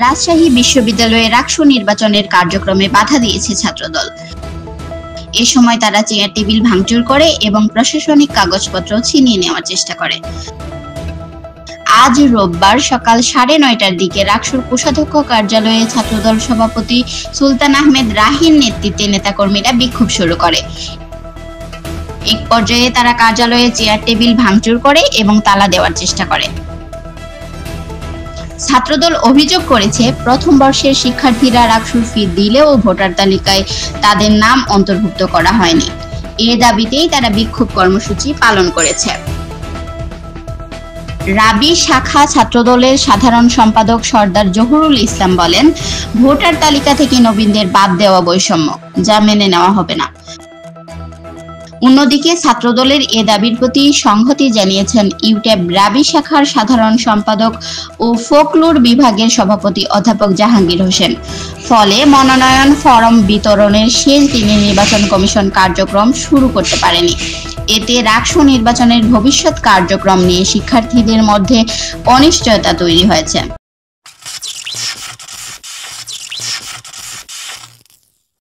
রাজশাহী বিশ্ববিদ্যালয়ে রাকসু নির্বাচনের কার্যক্রমে বাধা দিয়েছে ছাত্রদল। এ সময় তারা চেয়ার টেবিল ভাঙচুর করে এবং প্রশাসনিক কাগজপত্র ছিনিয়ে নেওয়ার চেষ্টা করে। আজ রোববার সকাল 9:30টার দিকে রাকসুর কোষাধ্যক্ষ কার্যালয়ে ছাত্রদল সভাপতি সুলতান আহমেদ রাহির নেতৃত্বে নেতাকর্মীরা বিক্ষোভ শুরু করে। এক পর্যায়ে তারা কার্যালয়ে চেয়ার টেবিল ভাঙচুর করে এবং তালা দেওয়ার চেষ্টা করে। ছাত্রদল অভিযোগ করেছে, প্রথম বর্ষের শিক্ষার্থীরা রাকসুর ফি দিলেও ভোটার তালিকায় তাদের নাম অন্তর্ভুক্ত করা হয়নি। এ দাবিতেই তারা বিক্ষোভ কর্মসূচি পালন করেছে। রাবি শাখা ছাত্রদলের সাধারণ সম্পাদক সরদার জহুরুল ইসলাম বলেন, ভোটার তালিকা থেকে নবীনদের বাদ দেওয়া বৈষম্য, যা মেনে নেওয়া হবে না। অন্যদিকে ছাত্রদলের এ দাবির প্রতি সংহতি জানিয়েছেন ইউট্যাব রাবি শাখার সাধারণ সম্পাদক ও ফোকলোর বিভাগের সভাপতি অধ্যাপক জাহাঙ্গীর হোসেন। ফলে মনোনয়ন ফরম বিতরণের শেষ দিনে নির্বাচন কমিশন কার্যক্রম শুরু করতে পারেনি। এতে রাকসু নির্বাচনের ভবিষ্যৎ কার্যক্রম নিয়ে শিক্ষার্থীদের মধ্যে অনিশ্চয়তা তৈরি হয়েছে।